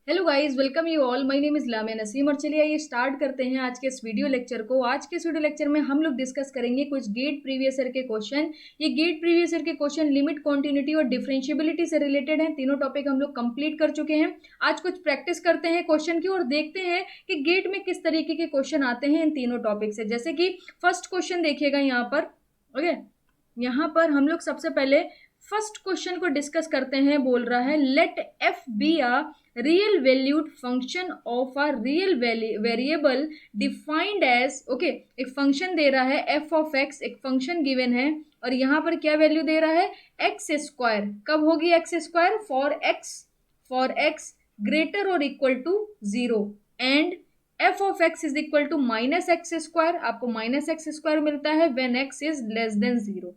Hello guys, welcome you all. My name is Lamia Naseem और चलिए आइए स्टार्ट करते हैं आज के इस वीडियो लेक्चर को। आज के इस वीडियो लेक्चर में हम लोग डिस्कस करेंगे कुछ गेट प्रीवियस ईयर के क्वेश्चन। ये गेट प्रीवियस ईयर के क्वेश्चन लिमिट, कॉन्टिन्यूटी और डिफरेंशियबिलिटी से रिलेटेड हैं। तीनों टॉपिक हम लोग कंप्लीट कर चुके हैं। आज कुछ प्रैक्टिस करते हैं क्वेश्चन की और देखते हैं कि गेट में किस तरीके के क्वेश्चन आते हैं इन तीनों टॉपिक से। जैसे कि फर्स्ट क्वेश्चन देखिएगा यहाँ पर। ओके, यहाँ पर हम लोग सबसे पहले फर्स्ट क्वेश्चन को डिस्कस करते हैं। बोल रहा है let F be a real valued function of a real variable defined as. Okay, एक फंक्शन दे रहा है एफ ऑफ एक्स, एक फंक्शन गिवन है और यहाँ पर क्या वैल्यू दे रहा है एक्स स्क्वायर। कब होगी x square? For x greater और equal to zero and f of x is equal to minus x square. आपको माइनस एक्स स्क्वायर मिलता है when x is less than zero.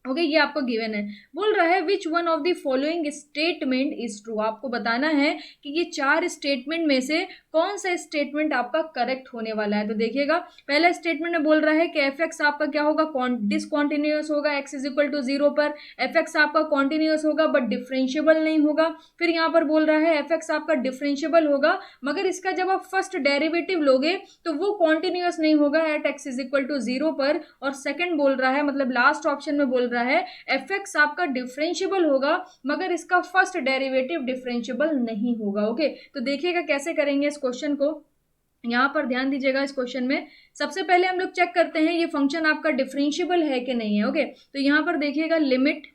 Okay, ये आपको गिवन है। बोल रहा है which one of the following statement is true. आपको बताना है कि ये चार स्टेटमेंट में से कौन सा स्टेटमेंट आपका करेक्ट होने वाला है। तो देखिएगा, पहला स्टेटमेंट में बोल रहा है कि एफ एक्स आपका क्या होगा, डिसकॉन्टिन्यूअस होगा X is equal to zero पर। एफ एक्स आपका कॉन्टिन्यूअस होगा बट डिफरेंशियबल नहीं होगा। फिर यहाँ पर बोल रहा है एफ एक्स आपका डिफरेंशियबल होगा मगर इसका जब आप फर्स्ट डेरिवेटिव लोगे तो वो कॉन्टिन्यूअस नहीं होगा at x is equal to zero पर। और सेकंड बोल रहा है, मतलब लास्ट ऑप्शन में बोल रहा है एफ एक्स आपका डिफरेंशियबल होगा मगर इसका फर्स्ट डेरिवेटिव डिफरेंशियबल नहीं होगा। ओके, तो देखिएगा कैसे करेंगे इस क्वेश्चन को। यहां पर ध्यान दीजिएगा, इस क्वेश्चन में सबसे पहले हम लोग चेक करते हैं ये फंक्शन आपका डिफरेंशियबल है कि नहीं है। ओके, तो यहां पर देखिएगा लिमिट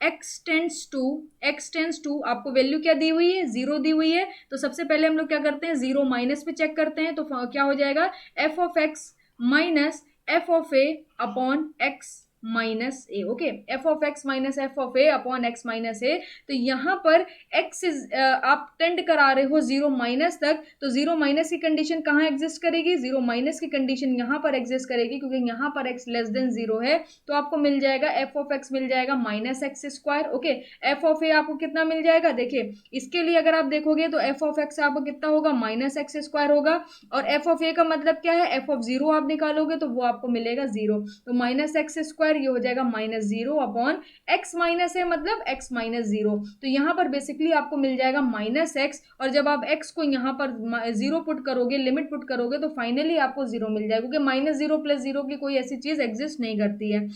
एक्स टेंस टू आपको वैल्यू क्या दी हुई है, जीरो दी हुई है। तो सबसे पहले हम लोग क्या करते हैं, जीरो माइनस पे चेक करते हैं। तो क्या हो जाएगा f of x minus F of a upon x minus a. Okay, f of x minus F of a upon x minus a. तो यहाँ पर एक्स इज आप टेंड करा रहे हो जीरो माइनस तक, तो जीरो माइनस की कंडीशन कहाँ एग्जिस्ट करेगी, जीरो माइनस की कंडीशन यहाँ पर एग्जिस्ट करेगी क्योंकि यहाँ पर एक्स लेस देन जीरो है। तो आपको मिल जाएगा एफ ऑफ एक्स मिल जाएगा minus x square. Okay, f of a आपको कितना मिल जाएगा, देखिए इसके लिए अगर आप देखोगे तो एफ ऑफ एक्स आपको कितना होगा, माइनस एक्स स्क्वायर होगा। और एफ ऑफ ए का मतलब क्या है, एफ ऑफ जीरो आप निकालोगे तो वो आपको मिलेगा जीरो। तो माइनस एक्स स्क्वायर ये हो जाएगा minus zero upon x minus है मतलब एक्स माइनस जीरो। तो यहाँ पर बेसिकली आपको मिल जाएगा माइनस एक्स और जब आप एक्स को यहाँ पर जीरो पुट करोगे, लिमिट पुट करोगे तो फाइनली आपको जीरो मिल जाएगा क्योंकि माइनस जीरो प्लस जीरो की कोई ऐसी चीज एग्जिस्ट नहीं करती है।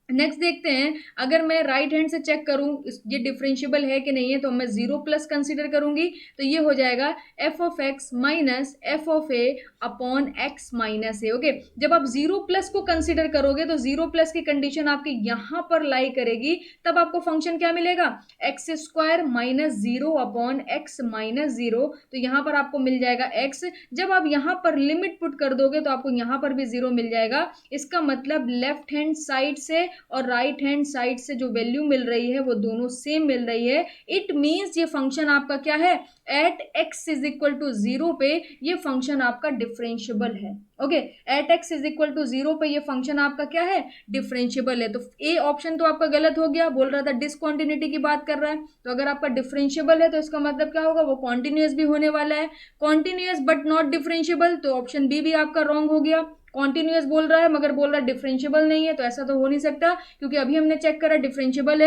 नेक्स्ट देखते हैं, अगर मैं राइट हैंड से चेक करूं ये डिफरेंशियबल है कि नहीं है तो मैं जीरो प्लस कंसीडर करूंगी। तो ये हो जाएगा f of x minus F of a upon x minus a. Okay, जब आप जीरो प्लस को कंसीडर करोगे तो जीरो प्लस की कंडीशन आपकी यहां पर लाई करेगी, तब आपको फंक्शन क्या मिलेगा, x square minus zero upon x minus zero. तो यहां पर आपको मिल जाएगा एक्स। जब आप यहां पर लिमिट पुट कर दोगे तो आपको यहां पर भी जीरो मिल जाएगा। इसका मतलब लेफ्ट हैंड साइड से और राइट हैंड साइड से जो वैल्यू मिल रही है वो दोनों सेम मिल रही है। इट मींस ये फंक्शन आपका क्या है, at x is equal to zero पे ये फंक्शन आपका डिफरेंशियबल है। Okay, at x is equal to zero पे ये फंक्शन आपका क्या है, डिफरेंशियबल है। तो ए ऑप्शन तो आपका गलत हो गया, बोल रहा था डिसकॉन्टिन्यूटी की बात कर रहा है। तो अगर आपका डिफरेंशियबल है तो इसका मतलब क्या होगा, वो कॉन्टिन्यूअस भी होने वाला है। कॉन्टिन्यूअस बट नॉट डिफरेंशियबल, तो ऑप्शन बी भी आपका रॉन्ग हो गया। कॉन्टिन्यूअस बोल रहा है मगर बोल रहा है डिफरेंशियबल नहीं है, तो ऐसा तो हो नहीं सकता क्योंकि अभी हमने चेक करा डिफरेंशियबल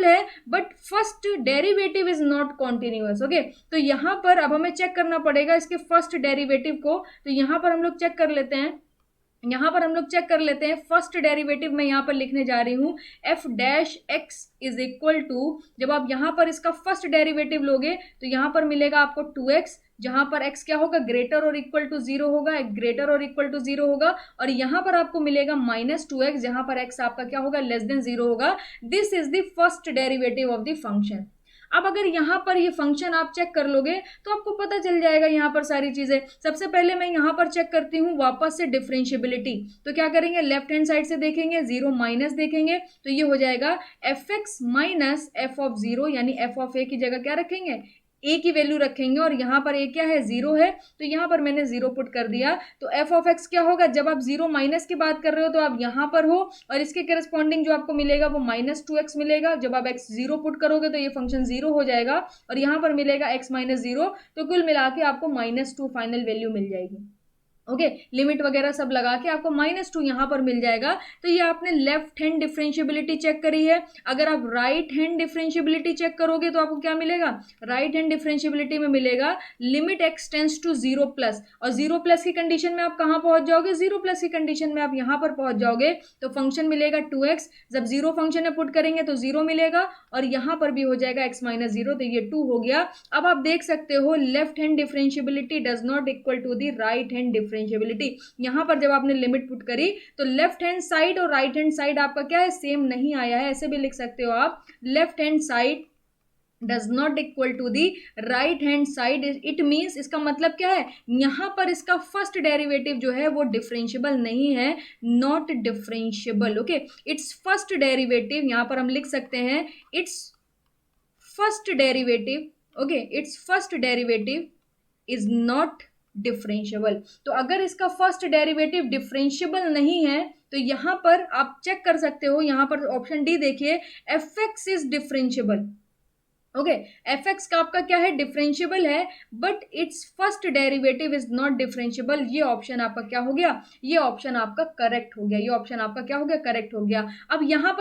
है but first derivative is not continuous. Okay, तो यहां पर अब हमें चेक करना पड़ेगा इसके फर्स्ट डेरिवेटिव को। तो यहां पर हम लोग चेक कर लेते हैं, फर्स्ट डेरिवेटिव मैं यहां पर लिखने जा रही हूं F dash X is equal to, जब आप यहां पर इसका फर्स्ट डेरिवेटिव लोगे तो यहां पर मिलेगा आपको टू एक्स, जहां पर x क्या होगा, ग्रेटर और इक्वल टू जीरो होगा, ग्रेटर और इक्वल टू जीरो होगा। और यहां पर आपको मिलेगा माइनस टू एक्स, जहां पर x आपका क्या होगा, लेस देन जीरो होगा। This is the first derivative of the function. अब अगर यहाँ पर ये फंक्शन आप चेक कर लोगे तो आपको पता चल जाएगा यहाँ पर सारी चीजें। सबसे पहले मैं यहाँ पर चेक करती हूँ वापस से डिफरेंशियबिलिटी। तो क्या करेंगे, लेफ्ट हैंड साइड से देखेंगे, जीरो माइनस देखेंगे तो ये हो जाएगा F x minus F of zero, यानी एफ ऑफ ए की जगह क्या रखेंगे, ए की वैल्यू रखेंगे और यहाँ पर ए क्या है, जीरो है। तो यहाँ पर मैंने जीरो पुट कर दिया। तो एफ ऑफ एक्स क्या होगा, जब आप जीरो माइनस की बात कर रहे हो तो आप यहाँ पर हो और इसके करस्पॉन्डिंग जो आपको मिलेगा वो माइनस टू एक्स मिलेगा। जब आप एक्स जीरो पुट करोगे तो ये फंक्शन जीरो हो जाएगा और यहाँ पर मिलेगा एक्स माइनस जीरो। तो कुल मिला के आपको माइनस टू फाइनल वैल्यू मिल जाएगी। ओके, लिमिट वगैरह सब लगा के आपको -2 यहाँ पर मिल जाएगा। तो ये आपने लेफ्ट हैंड डिफरेंशियबिलिटी चेक करी है। अगर आप राइट हैंड डिफरेंशियबिलिटी चेक करोगे तो आपको क्या मिलेगा, राइट हैंड डिफरेंशियबिलिटी में मिलेगा limit x tends to 0 plus, और 0 प्लस की कंडीशन में आप कहाँ पहुंच जाओगे, 0 प्लस की कंडीशन में आप यहाँ पर पहुंच जाओगे। तो फंक्शन मिलेगा 2x, जब 0 फंक्शन में पुट करेंगे तो 0 मिलेगा, और यहाँ पर भी हो जाएगा x माइनस 0, तो ये 2 हो गया। अब आप देख सकते हो left hand differentiability does not equal to the right hand differentiability. यहां पर जब आपने लिमिट पुट करी तो लेफ्ट हैंड साइड और राइट हैंड साइड आपका क्या है, सेम नहीं आया है। ऐसे भी लिख सकते हो आप, left hand side does not equal to the right hand side. It means, इसका मतलब क्या है, यहां पर इसका फर्स्ट डेरिवेटिव जो है वो डिफरेंशियबल नहीं है, not differentiable. Okay, it's first derivative, यहां पर हम लिख सकते हैं it's first derivative, okay, it's first derivative is not differentiable. तो अगर इसका फर्स्ट डेरिवेटिव डिफरेंशियबल नहीं है तो यहां पर आप चेक कर सकते हो, यहां पर ऑप्शन डी देखिए, F x is differentiable. Okay, F x का आपका क्या है, डिफरेंशियबल है, but it's first derivative is not differentiable. ये ऑप्शन आपका क्या हो गया, ये ऑप्शन आपका करेक्ट हो गया, ये ऑप्शन आपका क्या हो गया, करेक्ट हो गया। अब यहाँ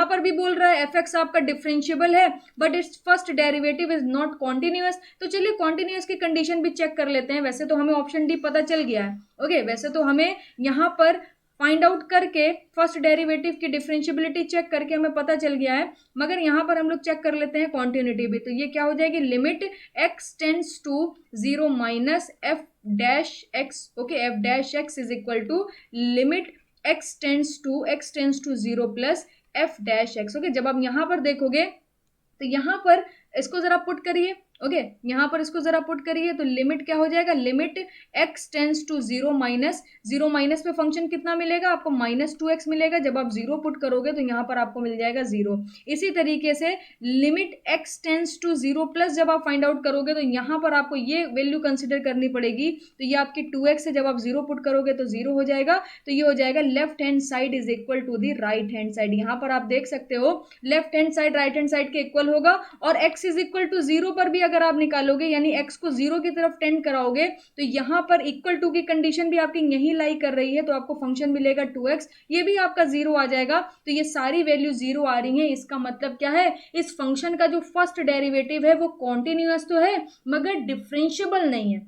पर भी बोल रहा है एफ एक्स आपका डिफरेंशियबल है but it's first derivative is not continuous. तो चलिए कॉन्टिन्यूअस की कंडीशन भी चेक कर लेते हैं। वैसे तो हमें ऑप्शन डी पता चल गया है। ओके, वैसे तो हमें यहाँ पर फाइंड आउट करके फर्स्ट डेरिवेटिव की डिफरेंशियबिलिटी चेक करके हमें पता चल गया है, मगर यहाँ पर हम लोग चेक कर लेते हैं कॉन्टिन्यूटी भी। तो ये क्या हो जाएगी, limit x tends to 0 minus F dash X. Okay, F dash X is equal to limit x tends to 0 plus F dash X. Okay, जब आप यहाँ पर देखोगे तो यहाँ पर इसको जरा पुट करिए। ओके, यहाँ पर इसको जरा पुट करिए तो लिमिट क्या हो जाएगा, limit x tends to 0 minus, 0 minus पे फंक्शन कितना मिलेगा आपको, -2x मिलेगा। जब आप 0 पुट करोगे तो यहाँ पर आपको मिल जाएगा 0। इसी तरीके से limit x tends to 0 plus जब आप फाइंड आउट करोगे तो यहाँ पर आपको ये वैल्यू कंसिडर करनी पड़ेगी। तो ये आपकी 2x है, जब आप 0 पुट करोगे तो 0 हो जाएगा। तो ये हो जाएगा left hand side is equal to the right hand side. यहाँ पर आप देख सकते हो left hand side right hand side के इक्वल होगा, और x इज इक्वल टू 0 पर भी अगर आप निकालोगे, यानी x को 0 की तरफ टेंड कराओगे, तो यहाँ पर इक्वल टू की कंडीशन भी आपकी यही लाई कर रही है, तो आपको फंक्शन मिलेगा 2x, ये भी आपका 0 आ जाएगा। तो ये सारी वैल्यू 0 आ रही है। इसका मतलब क्या है, इस फंक्शन का जो फर्स्ट डेरिवेटिव है वो कॉन्टिन्यूअस तो है मगर डिफरेंशियबल नहीं है।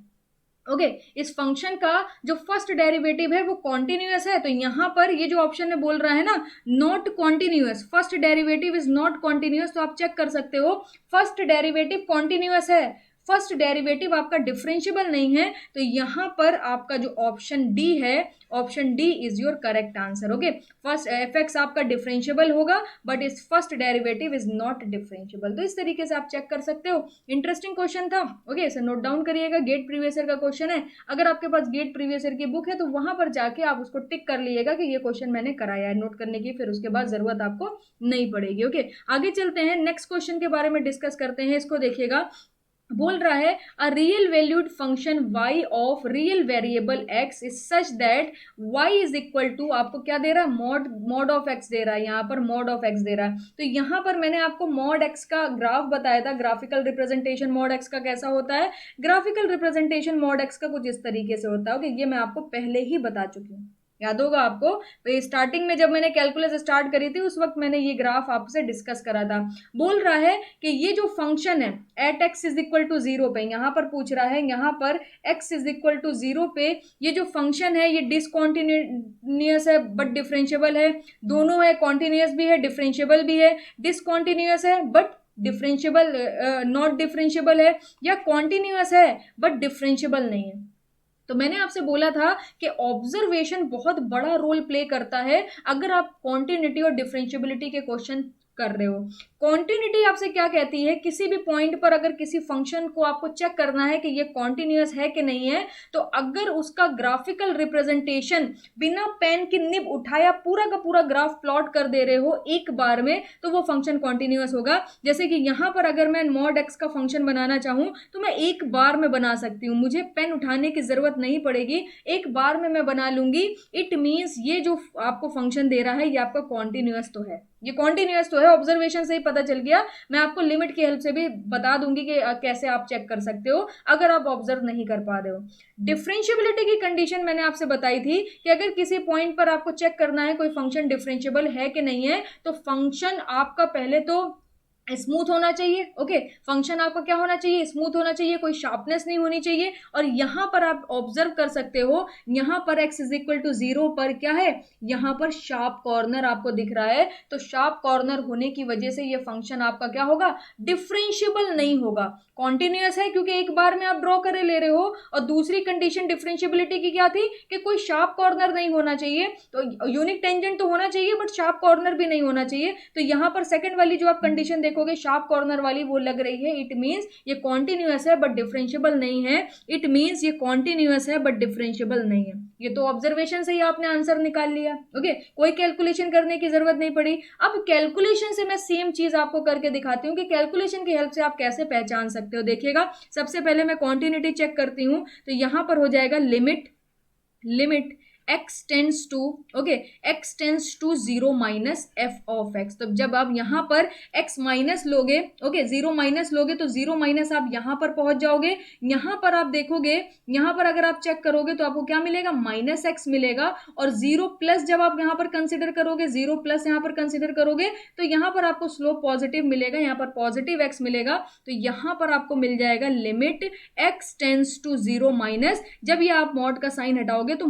ओके, इस फंक्शन का जो फर्स्ट डेरिवेटिव है वो कॉन्टिन्यूअस है। तो यहां पर ये जो ऑप्शन में बोल रहा है ना, not continuous, first derivative is not continuous, तो आप चेक कर सकते हो फर्स्ट डेरिवेटिव कॉन्टिन्यूअस है, फर्स्ट डेरिवेटिव आपका डिफरेंशियबल नहीं है। तो यहां पर आपका जो ऑप्शन डी है, option D is your correct answer. Okay, first F x आपका डिफरेंशियबल होगा बट इस first derivative is not differentiable. तो इस तरीके से आप चेक कर सकते हो। इंटरेस्टिंग क्वेश्चन था। ओके, इसे नोट डाउन करिएगा, गेट प्रीवियस ईयर का क्वेश्चन है। अगर आपके पास गेट प्रीवियस ईयर की बुक है तो वहां पर जाके आप उसको टिक कर लीजिएगा कि ये क्वेश्चन मैंने कराया है, नोट करने की फिर उसके बाद जरूरत आपको नहीं पड़ेगी। ओके, आगे चलते हैं, नेक्स्ट क्वेश्चन के बारे में डिस्कस करते हैं। इसको देखिएगा, बोल रहा है a real valued function y of real variable x is such that y is equal to, आपको क्या दे रहा है, मॉड ऑफ x दे रहा है, यहाँ पर मॉड ऑफ x दे रहा है। तो यहाँ पर मैंने आपको मॉड x का ग्राफ बताया था, ग्राफिकल रिप्रेजेंटेशन मॉड x का कैसा होता है। ग्राफिकल रिप्रेजेंटेशन मॉड x का कुछ इस तरीके से होता है। ओके, ये मैं आपको पहले ही बता चुकी हूँ, याद होगा आपको। तो स्टार्टिंग में जब मैंने कैलकुलस स्टार्ट करी थी उस वक्त मैंने ये ग्राफ आपसे डिस्कस करा था। बोल रहा है कि ये जो फंक्शन है at x is equal to 0 पे, यहाँ पर पूछ रहा है, यहाँ पर x इज इक्वल टू 0 पे ये जो फंक्शन है ये डिसकॉन्टिन्यूअस है बट डिफरेंशियबल है, दोनों है, कॉन्टिन्यूअस भी है डिफरेंशियबल भी है, डिसकॉन्टिन्यूअस है बट डिफरेंशियबल नॉट डिफरेंशियबल है, या कॉन्टिन्यूअस है बट डिफरेंशियबल नहीं है। तो मैंने आपसे बोला था कि ऑब्जर्वेशन बहुत बड़ा रोल प्ले करता है अगर आप कॉन्टिन्यूटी और डिफरेंशियबिलिटी के क्वेश्चन कर रहे हो। कॉन्टिन्यूटी आपसे क्या कहती है, किसी भी पॉइंट पर अगर किसी फंक्शन को आपको चेक करना है कि ये कॉन्टिन्यूअस है कि नहीं है, तो अगर उसका ग्राफिकल रिप्रेजेंटेशन बिना पेन की निब उठाया पूरा का पूरा ग्राफ प्लॉट कर दे रहे हो एक बार में, तो वो फंक्शन कॉन्टिन्यूअस होगा। जैसे कि यहाँ पर अगर मैं मॉड एक्स का फंक्शन बनाना चाहूँ तो मैं एक बार में बना सकती हूँ, मुझे पेन उठाने की जरूरत नहीं पड़ेगी, एक बार में मैं बना लूंगी। इट मीन्स ये जो आपको फंक्शन दे रहा है ये आपका कॉन्टिन्यूअस तो है। ये कॉन्टिन्यूअस तो है, ऑब्जर्वेशन से ही पता चल गया। मैं आपको लिमिट की हेल्प से भी बता दूंगी कि कैसे आप चेक कर सकते हो अगर आप ऑब्जर्व नहीं कर पा रहे हो। डिफरेंशियबिलिटी की कंडीशन मैंने आपसे बताई थी कि अगर किसी पॉइंट पर आपको चेक करना है कोई फंक्शन डिफरेंशियबल है कि नहीं है, तो फंक्शन आपका पहले तो स्मूथ होना चाहिए। ओके, फंक्शन आपका क्या होना चाहिए? स्मूथ होना चाहिए, कोई शार्पनेस नहीं होनी चाहिए। और यहां पर आप ऑब्जर्व कर सकते हो, यहां पर x इज इक्वल टू 0 पर क्या है? यहां पर शार्प कॉर्नर आपको दिख रहा है। तो शार्प कॉर्नर होने की वजह से ये फंक्शन आपका क्या होगा? डिफरेंशियबल नहीं होगा। कॉन्टिन्यूअस है क्योंकि एक बार में आप ड्रॉ करे ले रहे हो, और दूसरी कंडीशन डिफरेंशियबिलिटी की क्या थी कि कोई शार्प कॉर्नर नहीं होना चाहिए। तो यूनिक टेंजेंट तो होना चाहिए बट शार्प कॉर्नर भी नहीं होना चाहिए। तो यहां पर सेकंड वाली जो आप कंडीशन देखोगे शार्प कॉर्नर वाली, वो लग रही है। इट मींस ये कॉन्टिन्यूअस है बट डिफरेंशियबल नहीं है। इट मींस ये कॉन्टिन्यूअस है बट डिफरेंशियबल नहीं है। ये तो ऑब्जर्वेशन से ही आपने आंसर निकाल लिया। ओके, कोई कैलकुलेशन करने की जरूरत नहीं पड़ी। अब कैलकुलेशन से मैं सेम चीज आपको करके दिखाती हूँ कि कैलकुलेशन की हेल्प से आप कैसे पहचान सकते हो। देखिएगा, सबसे पहले मैं कॉन्टिन्यूटी चेक करती हूँ, तो यहां पर हो जाएगा limit x tends to, okay, x tends to 0 minus f of x। तो जब आप यहां पर x माइनस लोगे, ओके, 0 माइनस लोगे तो 0 माइनस आप यहां पर पहुंच जाओगे। यहां पर आप देखोगे, यहां पर अगर आप चेक करोगे तो आपको क्या मिलेगा? माइनस x मिलेगा। और 0 प्लस जब आप यहां पर कंसिडर करोगे, 0 प्लस यहां पर कंसिडर करोगे, तो यहां पर आपको स्लोप पॉजिटिव मिलेगा, यहां पर पॉजिटिव x मिलेगा। तो यहां पर आपको मिल जाएगा limit x tends to 0 minus, जब ये आप मॉड का साइन हटाओगे तो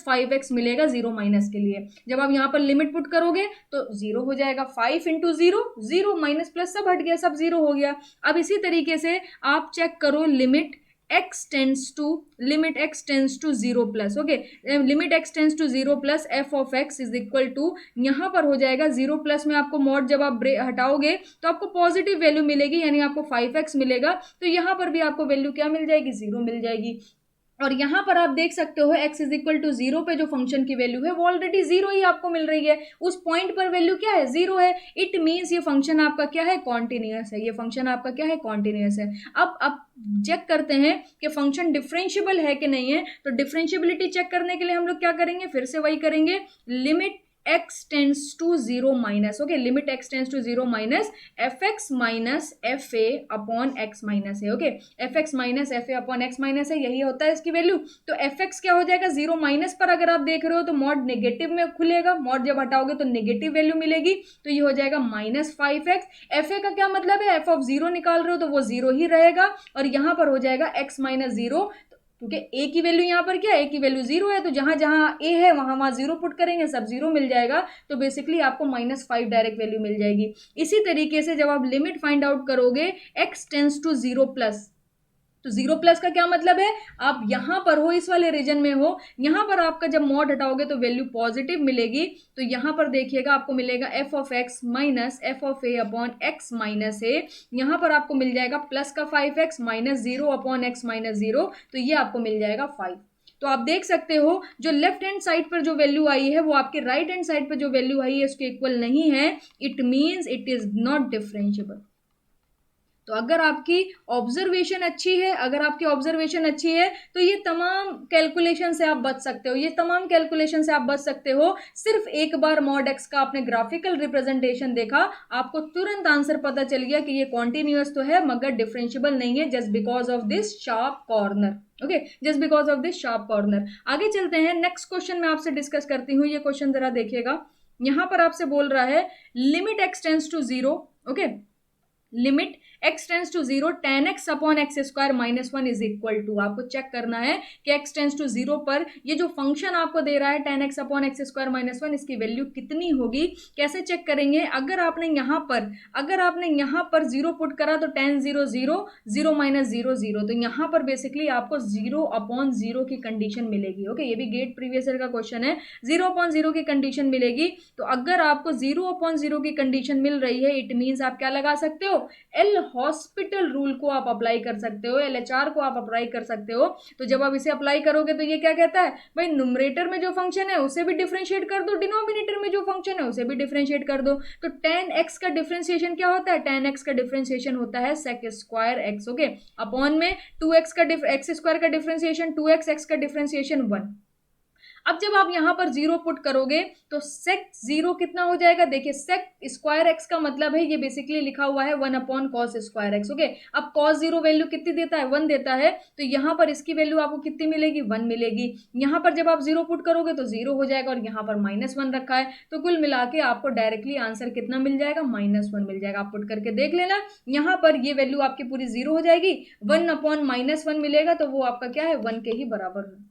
-5x मिलेगा 0 माइनस के लिए। जब आप यहां पर लिमिट पुट करोगे तो 0 हो जाएगा, 5 इंटू 0, 0 माइनस प्लस सब हट गया, सब 0 हो गया। अब इसी तरीके से आप चेक करो limit x tends to 0 plus, okay, limit x tends to 0 plus f of x is equal to, यहां पर हो जाएगा 0 प्लस में आपको मॉड जब आप हटाओगे तो आपको पॉजिटिव वैल्यू मिलेगी, यानी आपको 5x मिलेगा। तो यहां पर भी आपको वैल्यू क्या मिल जाएगी? 0 मिल जाएगी। और यहां पर आप देख सकते हो x इज इक्वल टू 0 पे जो फंक्शन की वैल्यू है वो ऑलरेडी 0 ही आपको मिल रही है। उस पॉइंट पर वैल्यू क्या है? 0 है। इट मींस ये फंक्शन आपका क्या है? कॉन्टिन्यूअस है। ये फंक्शन आपका क्या है? कॉन्टिन्यूअस है। अब चेक करते हैं कि फंक्शन डिफरेंशियबल है कि नहीं है। तो डिफरेंशियबिलिटी चेक करने के लिए हम लोग क्या करेंगे? फिर से वही करेंगे, limit x tends to 0 minus, okay, limit x tends to 0 minus fx minus fa upon x minus है, okay, fx minus fa upon x minus है, यही होता है इसकी वैल्यू। तो fx क्या हो जाएगा? 0 माइनस पर अगर आप देख रहे हो तो मॉड नेगेटिव में खुलेगा, मॉड जब हटाओगे तो नेगेटिव वैल्यू मिलेगी, तो ये हो जाएगा -5x। fa का क्या मतलब है? f ऑफ 0 निकाल रहे हो तो वो 0 ही रहेगा, और यहां पर हो जाएगा x माइनस 0, क्योंकि a की वैल्यू यहाँ पर क्या है? a की वैल्यू 0 है, तो जहां जहां a है वहां वहां 0 पुट करेंगे, सब 0 मिल जाएगा। तो बेसिकली आपको -5 डायरेक्ट वैल्यू मिल जाएगी। इसी तरीके से जब आप लिमिट फाइंड आउट करोगे x टेंस टू 0 प्लस, तो 0 प्लस का क्या मतलब है? आप यहां पर हो, इस वाले रीजन में हो, यहां पर आपका जब मॉड हटाओगे तो वैल्यू पॉजिटिव मिलेगी। तो यहां पर देखिएगा आपको मिलेगा f of x minus f of a upon x minus a। यहां पर आपको मिल जाएगा प्लस का 5x minus 0 upon x minus 0, तो ये आपको मिल जाएगा 5। तो आप देख सकते हो जो लेफ्ट हैंड साइड पर जो वैल्यू आई है वो आपके राइट हैंड साइड पर जो वैल्यू आई है उसके इक्वल नहीं है। It means it is not differentiable. तो अगर आपकी ऑब्जर्वेशन अच्छी है, अगर आपकी ऑब्जर्वेशन अच्छी है तो ये तमाम कैलकुलेशन से आप बच सकते हो, ये तमाम कैलकुलेशन से आप बच सकते हो। सिर्फ एक बार मॉड एक्स का आपने ग्राफिकल रिप्रेजेंटेशन देखा, आपको तुरंत आंसर पता चल गया कि ये कॉन्टिन्यूअस तो है मगर डिफरेंशियबल नहीं है, just because of this sharp corner. Okay, just because of this sharp corner. आगे चलते हैं, नेक्स्ट क्वेश्चन मैं आपसे डिस्कस करती हूँ। ये क्वेश्चन जरा देखिएगा, यहां पर आपसे बोल रहा है limit X tends to 0, okay, limit x tends to 0 tan x upon X square minus 1 is equal to, आपको चेक करना है कि x टेंस टू 0 पर ये जो फंक्शन आपको दे रहा है tan x upon X square minus 1, इसकी वैल्यू कितनी होगी। कैसे चेक करेंगे? अगर आपने यहाँ पर 0 पुट करा तो tan 0 0, 0 माइनस 0 0, तो यहाँ पर बेसिकली आपको 0 अपॉन 0 की कंडीशन मिलेगी। ओके, ये भी गेट प्रीवियस ईयर का क्वेश्चन है, 0 अपॉन 0 की कंडीशन मिलेगी। तो अगर आपको 0 अपॉन 0 की कंडीशन मिल रही है, इट मीन्स आप क्या लगा सकते हो? एल हॉस्पिटल रूल को आप अप्लाई कर सकते हो, LHR को आप अप्लाई कर सकते हो। तो जब आप इसे अप्लाई करोगे तो ये क्या कहता है भाई, न्यूमरेटर में जो फंक्शन है उसे भी डिफरेंशिएट कर दो, डिनोमिनेटर में जो फंक्शन है उसे भी डिफरेंशिएट कर दो। तो tan x का डिफरेंशिएशन क्या होता है? tan x का डिफरेंशिएशन होता है sec square x, okay, upon में 2x का x स्क्वायर का डिफरेंशिएशन 2x, x का डिफरेंशिएशन 1। अब जब आप यहाँ पर 0 पुट करोगे तो सेक 0 कितना हो जाएगा, देखिए सेक स्क्वायर एक्स का मतलब है ये बेसिकली लिखा हुआ है 1 upon cos square x. Okay, अब कॉस 0 वैल्यू कितनी देता है, 1 देता है, तो यहाँ पर इसकी वैल्यू आपको कितनी मिलेगी, 1 मिलेगी। यहाँ पर जब आप 0 पुट करोगे तो 0 हो जाएगा और यहाँ पर -1 रखा है, तो कुल मिला के आपको डायरेक्टली आंसर कितना मिल जाएगा, -1 मिल जाएगा। आप पुट करके देख लेना, यहाँ पर ये वैल्यू आपकी पूरी 0 हो जाएगी, 1 अपॉन -1 मिलेगा तो वो आपका क्या है, 1 के ही बराबर है।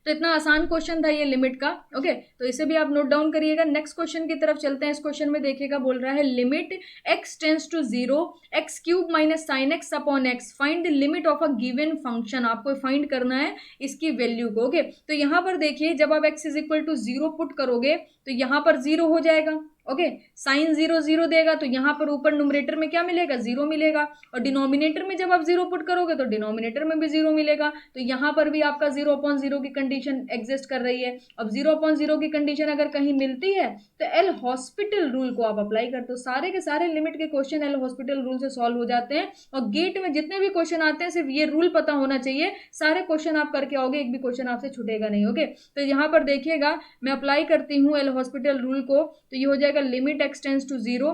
तो इतना आसान क्वेश्चन था ये लिमिट का। ओके, तो इसे भी आप नोट डाउन करिएगा। नेक्स्ट क्वेश्चन की तरफ चलते हैं। इस क्वेश्चन में देखिएगा, बोल रहा है limit x tends to 0 x cube minus sine x upon X, find the limit of a given function. आपको फाइंड करना है इसकी वैल्यू को। ओके, तो यहाँ पर देखिए जब आप x is equal to 0 put करोगे तो यहाँ पर 0 हो जाएगा। ओके, साइन 0 0 देगा तो यहाँ पर ऊपर न्यूमरेटर में क्या मिलेगा, 0 मिलेगा, और डिनोमिनेटर में जब आप 0 पुट करोगे तो डिनोमिनेटर में भी 0 मिलेगा, तो यहाँ पर भी आपका 0 अपॉन 0 की कंडीशन एग्जिस्ट कर रही है। अब 0 अपॉन 0 की कंडीशन अगर कहीं मिलती है तो एल हॉस्पिटल रूल को आप अप्लाई करते हो। सारे के सारे लिमिट के क्वेश्चन एल हॉस्पिटल रूल से सॉल्व हो जाते हैं, और गेट में जितने भी क्वेश्चन आते हैं सिर्फ ये रूल पता होना चाहिए, सारे क्वेश्चन आप करके आओगे, एक भी क्वेश्चन आपसे छूटेगा नहीं। ओके, तो यहाँ पर देखिएगा मैं अप्लाई करती हूँ एल हॉस्पिटल रूल को, तो ये हो जाएगा लिमिट एक्स टेंड्स टू 0,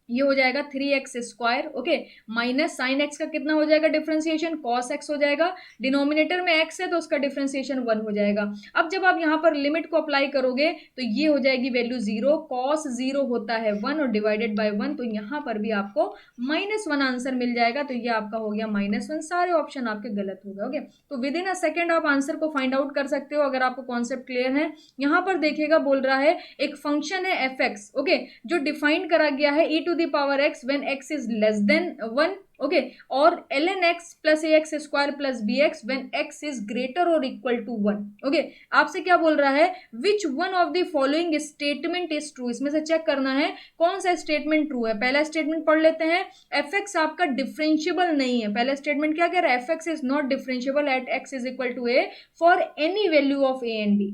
ये हो जाएगा 3x square. Okay, minus sine x का कितना हो जाएगा डिफ्रेंसिएशन, कॉस एक्स हो जाएगा, डिनोमिनेटर में x है तो उसका डिफ्रेंसिएशन 1 हो जाएगा। अब जब आप यहाँ पर लिमिट को अप्लाई करोगे तो ये हो जाएगी वैल्यू 0, कॉस 0 होता है 1 और डिवाइडेड बाय 1, तो यहाँ पर भी आपको -1 आंसर मिल जाएगा, तो ये आपका हो गया -1। सारे ऑप्शन आपके गलत हो गए। ओके, तो विद इन अ सेकेंड आप आंसर को फाइंड आउट कर सकते हो अगर आपको कॉन्सेप्ट क्लियर है। यहाँ पर देखिएगा बोल रहा है एक फंक्शन है एफ एक्स, ओके, जो डिफाइन करा गया है e to the power x when x is less than 1, okay, और ln x plus ax square plus bx when x is greater or equal to 1। Okay, आपसे क्या बोल रहा है, which one of the following statement is true, इसमें से check करना है कौन सा स्टेटमेंट ट्रू है। पहला स्टेटमेंट पढ़ लेते हैं, एफ एक्स आपका डिफरेंशियबल नहीं है। पहला स्टेटमेंट क्या कह रहा है, F x is not differentiable at x is equal to A for any value of A and b.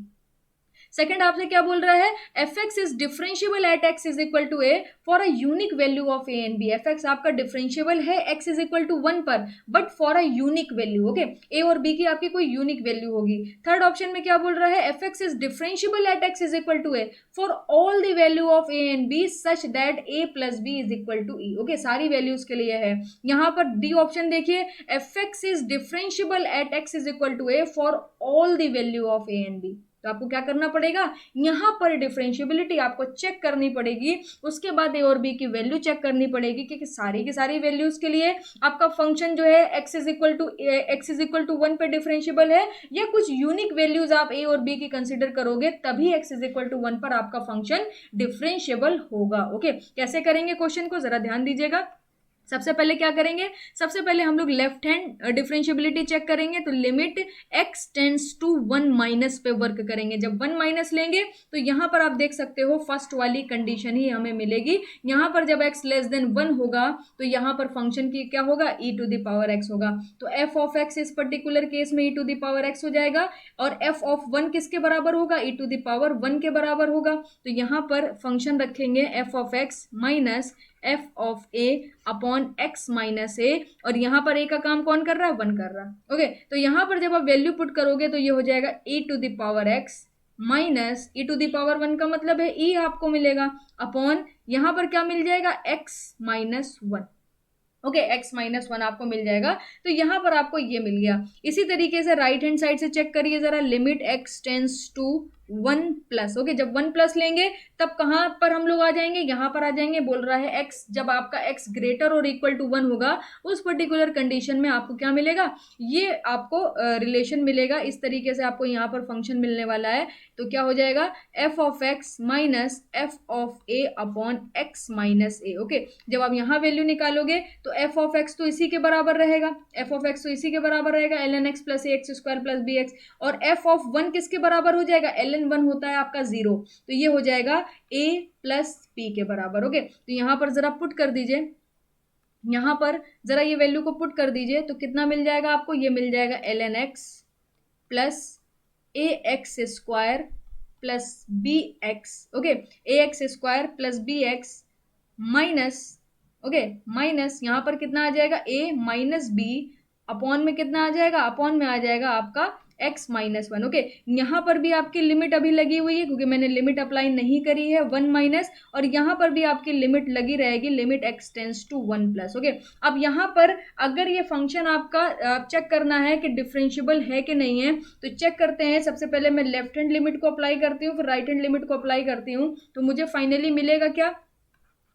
Second आपसे क्या बोल रहा है, F x is differentiable at x is equal to A for a unique value of A and b. F x आपका differentiable है x is equal to 1 पर, but for a unique value. Okay, a और b की आपकी कोई unique value होगी। Third option में क्या बोल रहा है, F x is differentiable at x is equal to A for all the value of A and B such that A plus B is equal to E. Okay, सारी values के लिए है। यहाँ पर डी ऑप्शन देखिए, F x is differentiable at x is equal to A for all the value of A and B. तो आपको क्या करना पड़ेगा, यहाँ पर डिफरेंशियबिलिटी आपको चेक करनी पड़ेगी, उसके बाद ए और बी की वैल्यू चेक करनी पड़ेगी, क्योंकि सारी की सारी वैल्यूज के लिए आपका फंक्शन जो है x इज इक्वल टू 1 पे डिफरेंशियबल है, या कुछ यूनिक वैल्यूज आप ए और बी की कंसिडर करोगे तभी x इज इक्वल टू 1 पर आपका फंक्शन डिफरेंशियबल होगा। ओके, कैसे करेंगे क्वेश्चन को जरा ध्यान दीजिएगा। सबसे पहले क्या करेंगे, सबसे पहले हम लोग लेफ्ट हैंड डिफरेंशियबिलिटी चेक करेंगे, तो limit x tends to 1 minus पे वर्क करेंगे। जब 1 माइनस लेंगे तो यहाँ पर आप देख सकते हो फर्स्ट वाली कंडीशन ही हमें मिलेगी। यहाँ पर जब x लेस देन 1 होगा तो यहाँ पर फंक्शन की क्या होगा, e to the power x होगा, तो f ऑफ x इस पर्टिकुलर केस में e to the power x हो जाएगा, और f ऑफ 1 किसके बराबर होगा, e टू द पावर 1 के बराबर होगा। तो यहाँ पर फंक्शन रखेंगे f of x minus F of a upon x minus a, और यहाँ पर ए का काम कौन कर रहा है, 1 कर रहा है। ओके, तो यहाँ पर जब आप वैल्यू पुट करोगे तो ये हो जाएगा e to the power x minus e to the power 1 का मतलब है e आपको मिलेगा, अपॉन यहाँ पर क्या मिल जाएगा, x minus 1। Okay, x minus 1 आपको मिल जाएगा, तो यहाँ पर आपको ये मिल गया। इसी तरीके से राइट हैंड साइड से चेक करिए जरा, limit x tends to 1 plus. Okay, जब 1 प्लस लेंगे तब कहाँ पर हम लोग आ जाएंगे, यहाँ पर आ जाएंगे। बोल रहा है x, जब आपका x ग्रेटर और इक्वल टू 1 होगा उस पर्टिकुलर कंडीशन में आपको क्या मिलेगा, ये आपको रिलेशन मिलेगा। इस तरीके से आपको यहाँ पर फंक्शन मिलने वाला है, तो क्या हो जाएगा, f of x minus F of a upon x minus a। Okay, जब आप यहाँ वैल्यू निकालोगे तो f ऑफ x तो इसी के बराबर रहेगा, f ऑफ x तो इसी के बराबर रहेगा, ln x plus ax square plus bx, और f ऑफ 1 किसके बराबर हो जाएगा, ln 1 होता है आपका 0, तो ये हो जाएगा a प्लस p के बराबर। ओके, तो यहाँ पर जरा पुट कर दीजिए, यहाँ पर जरा ये वैल्यू को पुट कर दीजिए, तो कितना मिल जाएगा आपको, ये मिल जाएगा ln x plus ax square plus bx। Okay, ax square plus bx minus, okay, minus यहाँ पर कितना आ जाएगा, a माइनस b, अपॉन में कितना आ जाएगा, अपॉन में आ जाएगा आपका x माइनस वन। ओके, यहाँ पर भी आपकी लिमिट अभी लगी हुई है क्योंकि मैंने लिमिट अप्लाई नहीं करी है, 1 माइनस, और यहाँ पर भी आपकी लिमिट लगी रहेगी, limit x tends to 1 plus. Okay, अब यहाँ पर अगर ये फंक्शन आपका चेक करना है कि डिफरेंशिएबल है कि नहीं है, तो चेक करते हैं। सबसे पहले मैं लेफ्ट हैंड लिमिट को अप्लाई करती हूँ, फिर राइट हैंड लिमिट को अप्लाई करती हूँ, तो मुझे फाइनली मिलेगा क्या,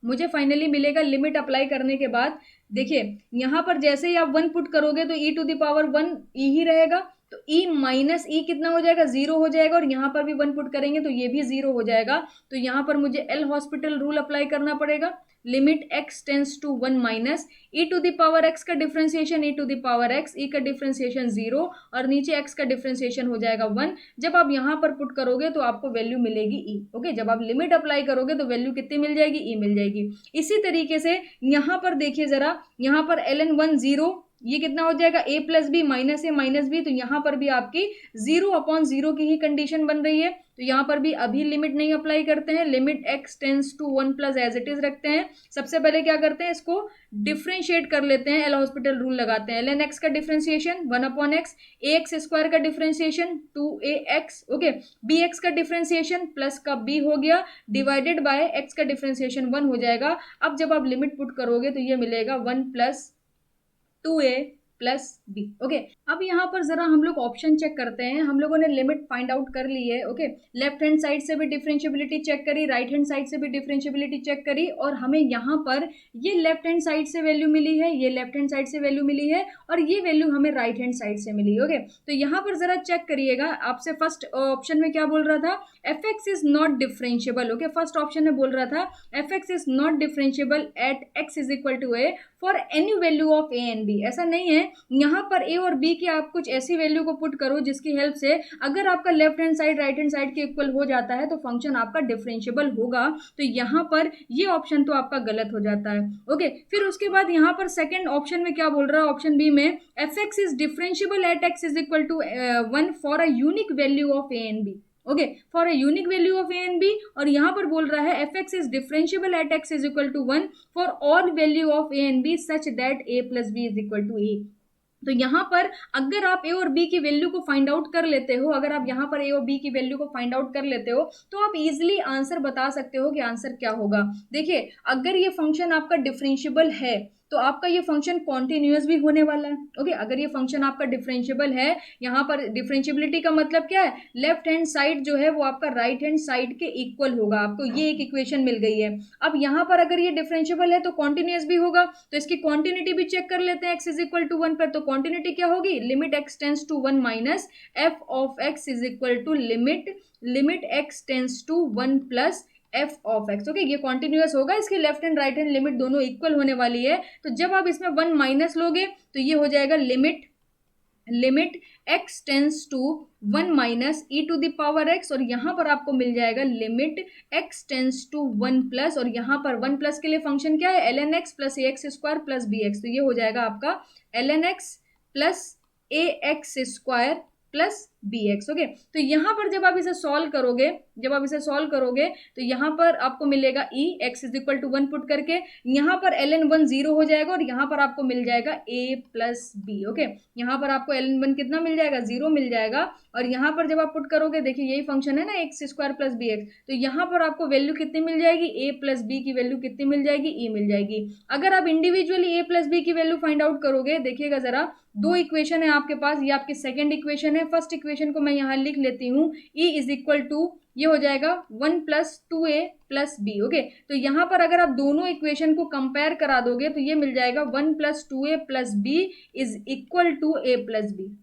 मुझे फाइनली मिलेगा लिमिट अप्लाई करने के बाद, देखिए यहाँ पर जैसे ही आप 1 पुट करोगे तो e to the power 1 e ही रहेगा, तो e माइनस ई कितना हो जाएगा, 0 हो जाएगा, और यहाँ पर भी 1 पुट करेंगे तो ये भी 0 हो जाएगा। तो यहाँ पर मुझे एल हॉस्पिटल रूल अप्लाई करना पड़ेगा, limit x tends to 1 minus e to the power x का differentiation e to the power x, e का डिफरेंशिएशन 0 और नीचे x का डिफरेंशिएशन हो जाएगा 1। जब आप यहाँ पर पुट करोगे तो आपको वैल्यू मिलेगी e। ओके, जब आप लिमिट अप्लाई करोगे तो वैल्यू कितनी मिल जाएगी, e मिल जाएगी। इसी तरीके से यहाँ पर देखिए जरा, यहाँ पर ln1 0, ये कितना हो जाएगा, a plus B minus A minus B, तो यहाँ पर भी आपकी 0 अपॉन 0 की ही कंडीशन बन रही है। तो यहाँ पर भी अभी लिमिट नहीं अप्लाई करते हैं, limit x tends to 1 plus as it is रखते हैं। सबसे पहले क्या करते हैं, इसको डिफ्रेंशिएट कर लेते हैं, एल हॉस्पिटल रूल लगाते हैं। ln x का differentiation 1 upon x, ax square का डिफ्रेंशिएशन 2ax, ओके, bx का डिफ्रेंशिएशन प्लस का b हो गया, डिवाइडेड बाय x का डिफ्रेंशिएशन 1 हो जाएगा। अब जब आप लिमिट पुट करोगे तो ये मिलेगा 1 plus 2a plus B. Okay, अब यहाँ पर जरा हम लोग ऑप्शन चेक करते हैं। हम लोगों ने लिमिट फाइंड आउट कर ली है। ओके, लेफ्ट हैंड साइड से भी डिफरेंशिएबिलिटी चेक करी, राइट हैंड साइड से भी डिफरेंशिएबिलिटी चेक करी, और हमें यहाँ पर ये लेफ्ट हैंड साइड से वैल्यू मिली है, ये लेफ्ट हैंड साइड से वैल्यू मिली है, और ये वैल्यू हमें राइट हैंड साइड से मिली। ओके, तो यहाँ पर जरा चेक करिएगा, आपसे फर्स्ट ऑप्शन में क्या बोल रहा था, F x is not differentiable. Okay, first option में बोल रहा था F x is not differentiable at x is equal to A for any value of A and B. ऐसा नहीं है, यहाँ पर ए और बी की आप कुछ ऐसी वैल्यू को पुट करो जिसकी हेल्प से अगर आपका left hand side right hand side के इक्वल हो जाता है तो फंक्शन आपका डिफरेंशिएबल होगा। तो यहाँ पर ये ऑप्शन तो आपका गलत हो जाता है। ओके, फिर उसके बाद यहाँ पर सेकंड ऑप्शन में क्या बोल रहा है, ऑप्शन बी में f x is differentiable at x is equal to 1 for a unique value of A and B. Okay, for a unique value of A and b, और यहाँ पर बोल रहा है F x is differentiable at x is equal to 1 for all value of A and B such that A plus B is equal to a. तो यहाँ पर अगर आप ए और बी की वैल्यू को फाइंड आउट कर लेते हो, अगर आप यहाँ पर ए और बी की वैल्यू को फाइंड आउट कर लेते हो तो आप इजिली आंसर बता सकते हो कि आंसर क्या होगा। देखिए, अगर ये फंक्शन आपका डिफरेंशिएबल है तो आपका ये फंक्शन कॉन्टिन्यूअस भी होने वाला है। ओके, अगर ये फंक्शन आपका डिफरेंशिएबल है, यहाँ पर डिफरेंशिएबिलिटी का मतलब क्या है, लेफ्ट हैंड साइड जो है वो आपका राइट हैंड साइड के इक्वल होगा। आपको ये एक इक्वेशन मिल गई है। अब यहाँ पर अगर ये डिफरेंशिएबल है तो कॉन्टिन्यूअस भी होगा, तो इसकी कॉन्टिन्यूटी भी चेक कर लेते हैं x इज इक्वल टू 1 पर। तो कॉन्टिन्यूटी क्या होगी, limit x tends to 1 minus F of x is equal to limit x tends to 1 plus F of X. Okay, ये कॉन्टिन्यूअस होगा, इसकी left hand right hand limit दोनों equal होने वाली है। तो जब आप इसमें 1 माइनस लोगे तो ये हो जाएगा limit x tends to 1 minus E to the power x, और यहाँ पर आपको मिल जाएगा limit x tends to 1 plus, और यहाँ पर 1 प्लस के लिए फंक्शन क्या है, ln x plus a x square plus B x. तो ये हो जाएगा आपका ln x plus a x square plus B x. Okay, तो यहाँ पर जब आप इसे सॉल्व करोगे तो यहाँ पर आपको मिलेगा e x is equal to 1 put करके, यहाँ पर ln1 0 हो जाएगा, और यहाँ पर आपको मिल जाएगा a प्लस बी। ओके, यहाँ पर आपको ln1 कितना मिल जाएगा, 0 मिल जाएगा, और यहाँ पर जब आप पुट करोगे, देखिए यही फंक्शन है ना X square plus B x, तो यहाँ पर आपको वैल्यू कितनी मिल जाएगी, a प्लस बी की वैल्यू कितनी मिल जाएगी, e मिल जाएगी। अगर आप इंडिविजुअली a प्लस बी की वैल्यू फाइंड आउट करोगे, देखिएगा जरा, दो इक्वेशन है आपके पास, ये आपकी सेकेंड इक्वेशन है। फर्स्ट इक्वेशन को मैं यहाँ लिख लेती हूँ, e इज इक्वल टू, ये हो जाएगा 1 plus 2a plus B. Okay, तो यहाँ पर अगर आप दोनों इक्वेशन को कंपेयर करा दोगे तो ये मिल जाएगा 1 plus 2a plus B is equal to a plus B.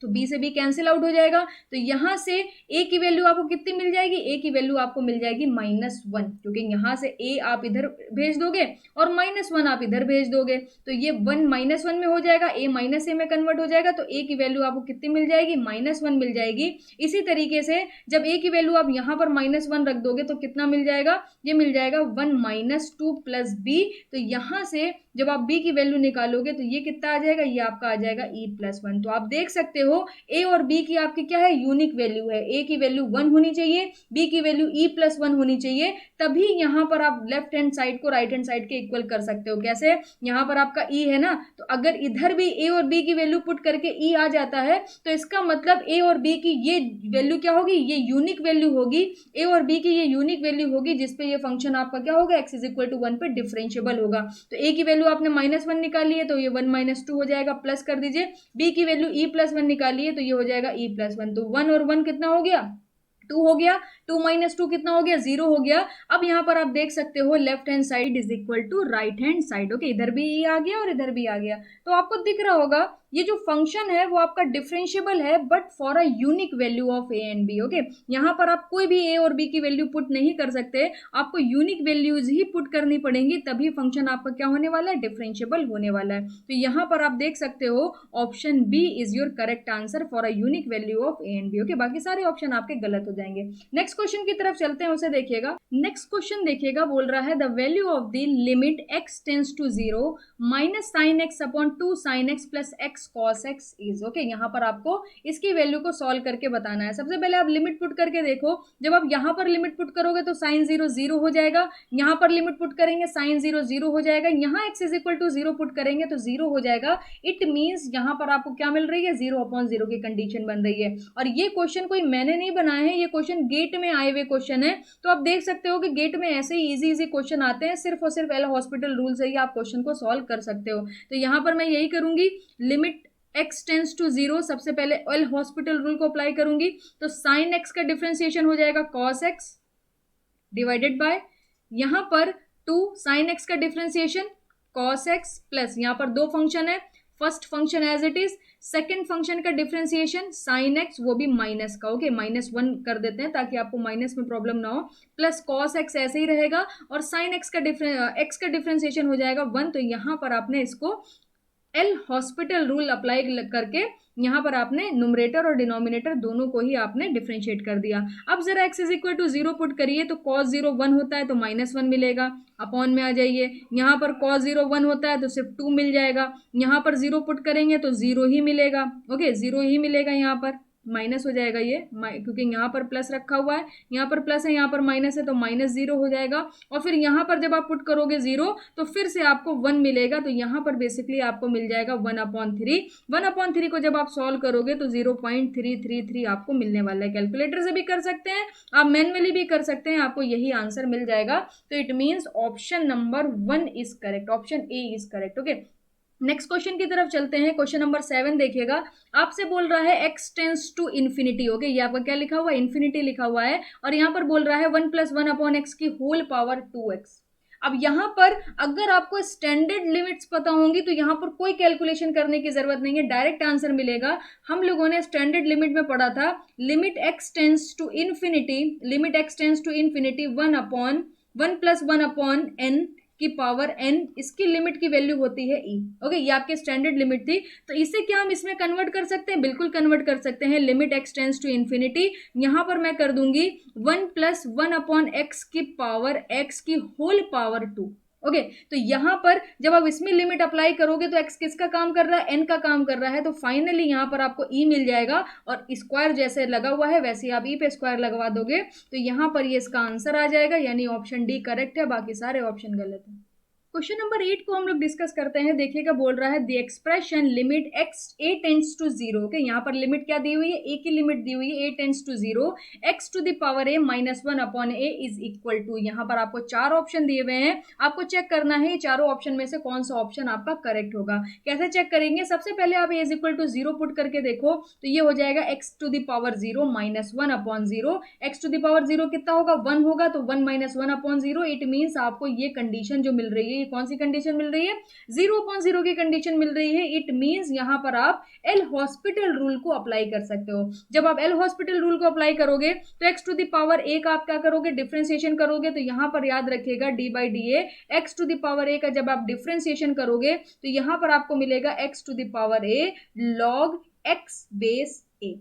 तो b से b कैंसिल आउट हो जाएगा, तो यहाँ से a की वैल्यू आपको कितनी मिल जाएगी, a की वैल्यू आपको मिल जाएगी -1, क्योंकि यहाँ से a आप इधर भेज दोगे और -1 आप इधर भेज दोगे, तो ये 1 -1 में हो जाएगा, a माइनस ए में कन्वर्ट हो जाएगा, तो a की वैल्यू आपको कितनी मिल जाएगी, -1 मिल जाएगी। इसी तरीके से जब a की वैल्यू आप यहाँ पर -1 रख दोगे तो कितना मिल जाएगा, ये मिल जाएगा 1 - 2 प्लस b। तो यहाँ से जब आप b की वैल्यू निकालोगे तो ये कितना आ जाएगा, ये आपका आ जाएगा e+1। तो आप देख सकते हो हो ए और बी की आपकी क्या है, यूनिक वैल्यू है। ए की वैल्यू 1 होनी चाहिए, बी की वैल्यू E+1 होनी चाहिए, तभी यहाँ पर आप लेफ्ट हैंड साइड को राइट हैंड साइड के इक्वल कर सकते हो। कैसे, यहाँ पर आपका E है ना, तो अगर इधर भी ए और बी की वैल्यू पुट करके E आ जाता है तो इसका मतलब ए और बी की ये वैल्यू क्या होगी, ये यूनिक वैल्यू होगी। ए और बी की ये यूनिक वैल्यू होगी जिसपे ये फंक्शन आपका क्या होगा, x इज इक्वल टू 1 पे डिफरेंशिएबल होगा। तो ए की वैल्यू आपने -1 निकाली है तो ये 1 - 2 हो जाएगा, प्लस कर दीजिए। बी की वैल्यू E+1 निकाली है तो ये हो जाएगा E+1, तो 1 और 1 कितना हो गया, 2 हो गया। 2 - 2 कितना हो गया, 0 हो गया। अब यहाँ पर आप देख सकते हो left hand side is equal to right hand side. Okay, इधर भी आ गया और इधर भी आ गया। तो आपको दिख रहा होगा ये जो फंक्शन है वो आपका डिफरेंशिएबल है but for a unique value of A and B. Okay, यहाँ पर आप कोई भी ए और बी की वैल्यू पुट नहीं कर सकते, आपको यूनिक वैल्यूज ही पुट करनी पड़ेंगी, तभी फंक्शन आपका क्या होने वाला है, डिफरेंशिएबल होने वाला है। तो यहाँ पर आप देख सकते हो option B is your correct answer for a unique value of A and B. Okay, बाकी सारे ऑप्शन आपके गलत हो जाएंगे। नेक्स्ट क्वेश्चन की तरफ चलते हैं, उसे देखिएगा। नेक्स्ट क्वेश्चन देखिएगा, बोल रहा है the value of the limit x tends to 0 minus sine x upon 2 sine X plus X cos X is. Okay, यहाँ पर आपको इसकी वैल्यू को सॉल्व करके बताना है। सबसे पहले आप लिमिट पुट करके देखो, जब आप यहाँ पर लिमिट पुट करोगे तो साइन 0 0 हो जाएगा, यहाँ पर लिमिट पुट करेंगे साइन 0 0 हो जाएगा, यहाँ x is equal to 0 put करेंगे तो 0 हो जाएगा। इट मीन्स यहाँ पर आपको क्या मिल रही है, 0/0 की कंडीशन बन रही है। और ये क्वेश्चन कोई मैंने नहीं बनाया है, ये क्वेश्चन गेट में आए हुए क्वेश्चन है। तो आप देख सकते हो कि गेट में ऐसे ही इजी क्वेश्चन आते हैं, सिर्फ और सिर्फ एल हॉस्पिटल रूल से ही आप क्वेश्चन को सॉल्व कर सकते हो। तो यहाँ पर मैं यही करूंगी, लिमिट x टेंड्स टू 0, सबसे पहले एल हॉस्पिटल रूल को अप्लाई करूंगी तो साइन x का डिफरेंशिएशन हो जाएगा cos x डिवाइडेड बाय यहाँ पर 2 साइन x का डिफरेंशिएशन cos x प्लस यहाँ पर दो फंक्शन है, first function as it is, second function का डिफरेंशिएशन साइन एक्स वो भी माइनस का। ओके, -1 कर देते हैं ताकि आपको माइनस में प्रॉब्लम ना हो, प्लस कॉस एक्स ऐसे ही रहेगा और साइन एक्स का डिफरेंशिएशन हो जाएगा 1। तो यहाँ पर आपने इसको एल हॉस्पिटल रूल अप्लाई करके यहाँ पर आपने न्यूमरेटर और डिनोमिनेटर दोनों को ही आपने डिफरेंशिएट कर दिया। अब जरा x is equal to 0 put करिए तो cos 0 1 होता है तो -1 मिलेगा, अपॉन में आ जाइए। यहाँ पर cos 0 1 होता है तो सिर्फ 2 मिल जाएगा, यहाँ पर 0 पुट करेंगे तो 0 ही मिलेगा। ओके, 0 ही मिलेगा, यहाँ पर माइनस हो जाएगा ये, क्योंकि यहाँ पर प्लस रखा हुआ है, यहाँ पर प्लस है, यहाँ पर माइनस है तो -0 हो जाएगा। और फिर यहाँ पर जब आप पुट करोगे 0 तो फिर से आपको 1 मिलेगा, तो यहाँ पर बेसिकली आपको मिल जाएगा 1/3। 1/3 को जब आप सॉल्व करोगे तो 0.333 आपको मिलने वाला है। कैलकुलेटर से भी कर सकते हैं, आप मैनुअली भी कर सकते हैं, आपको यही आंसर मिल जाएगा। तो it means option number 1 is correct, option A is correct. Okay, next question की तरफ चलते हैं। क्वेश्चन नंबर 7 देखिएगा, आपसे बोल रहा है x tends to infinity. Okay, ये आपका क्या लिखा हुआ है, इन्फिनिटी लिखा हुआ है, और यहाँ पर बोल रहा है 1 + 1/x की होल पावर 2x। अब यहाँ पर अगर आपको स्टैंडर्ड लिमिट्स पता होंगी तो यहाँ पर कोई कैलकुलेशन करने की जरूरत नहीं है, डायरेक्ट आंसर मिलेगा। हम लोगों ने स्टैंडर्ड लिमिट में पढ़ा था, limit x tends to infinity 1 + 1/n की पावर n, इसकी लिमिट की वैल्यू होती है e। ओके, ये आपकी स्टैंडर्ड लिमिट थी, तो इसे क्या हम इसमें कन्वर्ट कर सकते हैं, बिल्कुल कन्वर्ट कर सकते हैं। Limit x tends to infinity, यहाँ पर मैं कर दूंगी 1 + 1/x की पावर x की होल पावर 2। ओके, तो यहाँ पर जब आप इसमें लिमिट अप्लाई करोगे तो x किसका काम कर रहा है, n का काम कर रहा है, तो फाइनली यहाँ पर आपको e मिल जाएगा, और स्क्वायर जैसे लगा हुआ है वैसे आप e पे स्क्वायर लगवा दोगे तो यहाँ पर ये इसका आंसर आ जाएगा, यानी ऑप्शन डी करेक्ट है, बाकी सारे ऑप्शन गलत है। क्वेश्चन नंबर 8 को हम लोग डिस्कस करते हैं। देखिएगा, बोल रहा है the expression limit a tends to 0। Okay, यहाँ पर लिमिट क्या दी हुई है, a की लिमिट दी हुई है, a tends to 0 x to the power a -1/a is equal to, यहाँ पर आपको 4 ऑप्शन दिए हुए हैं, आपको चेक करना है चारों ऑप्शन में से कौन सा ऑप्शन आपका करेक्ट होगा। कैसे चेक करेंगे, सबसे पहले आप a is equal to 0 put करके देखो तो ये हो जाएगा x to the power 0 -1/0। x to the power 0 कितना होगा, 1 होगा, तो 1 - 1/0। इट मीन्स आपको ये कंडीशन जो मिल रही है, कौन सी कंडीशन मिल रही है, 0/0 की कंडीशन मिल रही है। इट मींस यहाँ पर आप एल हॉस्पिटल रूल को अप्लाई कर सकते हो। जब आप एल हॉस्पिटल रूल को अप्लाई करोगे तो x to the power a का आप क्या करोगे, डिफरेंशिएशन करोगे, तो यहाँ पर याद रखिएगा d/dA, x to the power a का जब आप डिफरेंशिएशन करोगे तो यहाँ पर आपको मिलेगा x to the power a log x base a।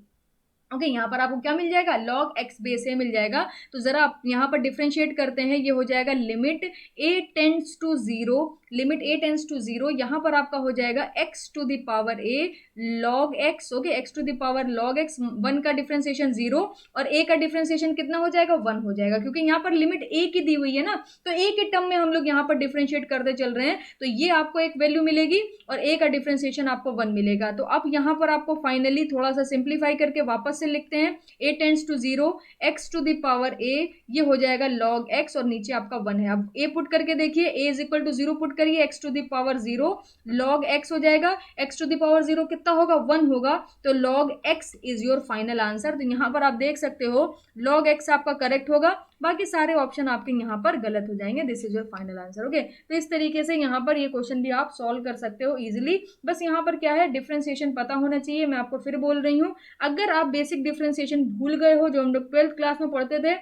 Okay यहाँ पर आपको क्या मिल जाएगा, log x बेस ए मिल जाएगा। तो जरा आप यहाँ पर डिफ्रेंशिएट करते हैं, ये हो जाएगा limit a tends to zero, limit a tends to zero, यहाँ पर आपका हो जाएगा x to the power a log x। Okay, x to the power log x, 1 का डिफ्रेंसिएशन 0 और a का डिफ्रेंसिएशन कितना हो जाएगा, 1 हो जाएगा, क्योंकि यहाँ पर लिमिट a की दी हुई है ना, तो a के टर्म में हम लोग यहाँ पर डिफ्रेंशिएट करते चल रहे हैं, तो ये आपको एक वैल्यू मिलेगी और a का डिफ्रेंसिएशन आपको 1 मिलेगा। तो अब यहाँ पर आपको फाइनली थोड़ा सा सिंप्लीफाई करके वापस से लिखते हैं, a tends to zero, x to the power a, ये हो जाएगा log x और नीचे आपका 1 है। अब a पुट करके देखिए, a is equal to 0 put करिए, x to the power 0 log x हो जाएगा, x टू द पावर 0 कितना होगा, 1 होगा, तो log x is your final answer. तो यहाँ पर आप देख सकते हो log x आपका करेक्ट होगा, बाकी सारे ऑप्शन आपके यहाँ पर गलत हो जाएंगे। This is your final answer. Okay, तो इस तरीके से यहाँ पर ये क्वेश्चन भी आप सॉल्व कर सकते हो इजीली। बस यहाँ पर क्या है, डिफरेंशिएशन पता होना चाहिए। मैं आपको फिर बोल रही हूँ, अगर आप बेसिक डिफरेंशिएशन भूल गए हो जो हम लोग 12th क्लास में पढ़ते थे,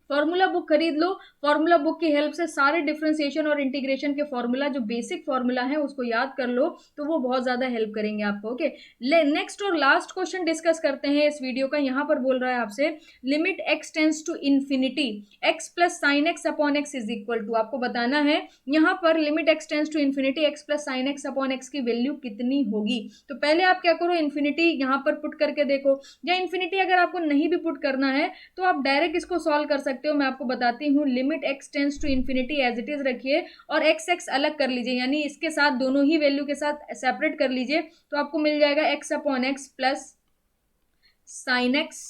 फॉर्मूला बुक खरीद लो, फॉर्मूला बुक की हेल्प से सारे डिफरेंशिएशन और इंटीग्रेशन के फॉर्मूला, जो बेसिक फॉर्मूला है उसको याद कर लो, तो वो बहुत ज्यादा हेल्प करेंगे आपको। ओके, नेक्स्ट और लास्ट क्वेश्चन डिस्कस करते हैं इस वीडियो का। यहाँ पर बोल रहा है आपसे, limit x tends to infinity x plus sine x upon x is equal to, आपको बताना है यहाँ पर limit x tends to infinity x plus sine x upon x की वैल्यू कितनी होगी। तो पहले आप क्या करो, इन्फिनिटी यहाँ पर पुट करके देखो, या इन्फिनिटी अगर आपको नहीं भी पुट करना है तो आप डायरेक्ट इसको सॉल्व कर सकते हो। मैं आपको बताती हूँ, limit x tends to infinity as it is रखिए और x अलग कर लीजिए, यानी इसके साथ दोनों ही वैल्यू के साथ सेपरेट कर लीजिए, तो आपको मिल जाएगा x upon x plus sine x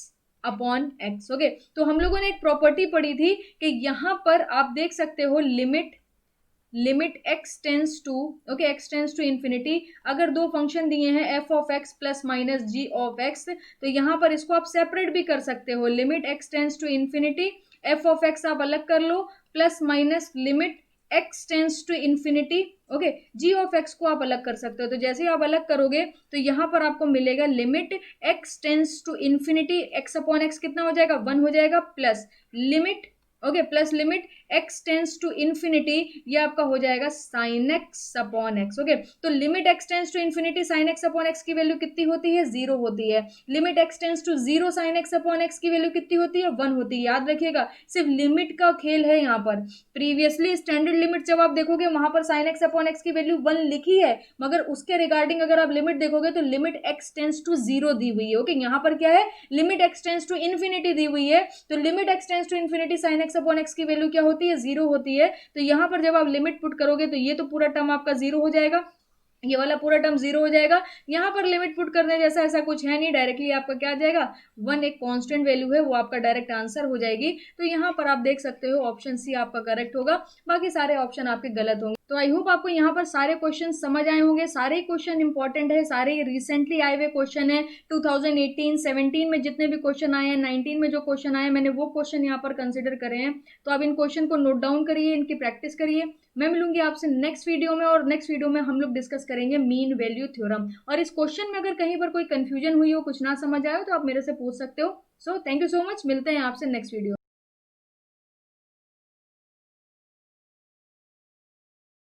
upon x. Okay, तो हम लोगों ने एक प्रॉपर्टी पढ़ी थी कि यहां पर आप देख सकते हो limit x tends to, okay, x tends to infinity, अगर दो फंक्शन दिए हैं f of x plus minus g of x, तो यहां पर इसको आप सेपरेट भी कर सकते हो। Limit x tends to infinity, f of x आप अलग कर लो, plus minus limit x tends to infinity, okay, g of x को आप अलग कर सकते हो। तो जैसे ही आप अलग करोगे तो यहां पर आपको मिलेगा limit x tends to infinity, x upon x कितना हो जाएगा, 1 हो जाएगा, plus limit, okay, plus limit x tends to infinity, ये आपका हो जाएगा sine x upon x. Okay, तो limit x tends to infinity sine x upon x की वैल्यू कितनी होती है, 0 होती है। Limit x tends to 0 sine x upon x की वैल्यू कितनी होती है, 1 होती है। याद रखिएगा, सिर्फ लिमिट का खेल है यहाँ पर। प्रीवियसली स्टैंडर्ड लिमिट जब आप देखोगे वहां पर साइन एक्स अपॉन एक्स की वैल्यू 1 लिखी है, मगर उसके रिगार्डिंग अगर आप लिमिट देखोगे तो लिमिट x टेंड्स टू 0 दी हुई है। ओके, यहाँ पर क्या है, limit x tends to infinity दी हुई है, तो limit x tends to infinity sine x upon x की वैल्यू क्या होती है, 0 होती है। तो यहां पर जब आप लिमिट पुट करोगे तो ये तो पूरा टर्म आपका 0 हो जाएगा, ये वाला पूरा टर्म 0 हो जाएगा। यहाँ पर लिमिट पुट करने जैसा ऐसा कुछ है नहीं, डायरेक्टली आपका क्या आ जाएगा, 1 एक कांस्टेंट वैल्यू है, वो आपका डायरेक्ट आंसर हो जाएगी। तो यहाँ पर आप देख सकते हो ऑप्शन सी आपका करेक्ट होगा, बाकी सारे ऑप्शन आपके गलत होंगे। तो आई होप आपको यहाँ पर सारे क्वेश्चन समझ आए होंगे। सारे क्वेश्चन इंपॉर्टेंट है, सारे रिसेंटली आए हुए क्वेश्चन है। 2018 17 में जितने भी क्वेश्चन आए हैं, 19 में जो क्वेश्चन आए हैं, मैंने वो क्वेश्चन यहाँ पर कंसिडर करे हैं। तो आप इन क्वेश्चन को नोट डाउन करिए, इनकी प्रैक्टिस करिए। मैं मिलूंगी आपसे नेक्स्ट वीडियो में, और नेक्स्ट वीडियो में हम लोग डिस्कस करेंगे मीन वैल्यू थ्योरम। और इस क्वेश्चन में अगर कहीं पर कोई कंफ्यूजन हुई हो, कुछ ना समझ आए हो, तो आप मेरे से पूछ सकते हो। So thank you so much, मिलते हैं आपसे नेक्स्ट वीडियो।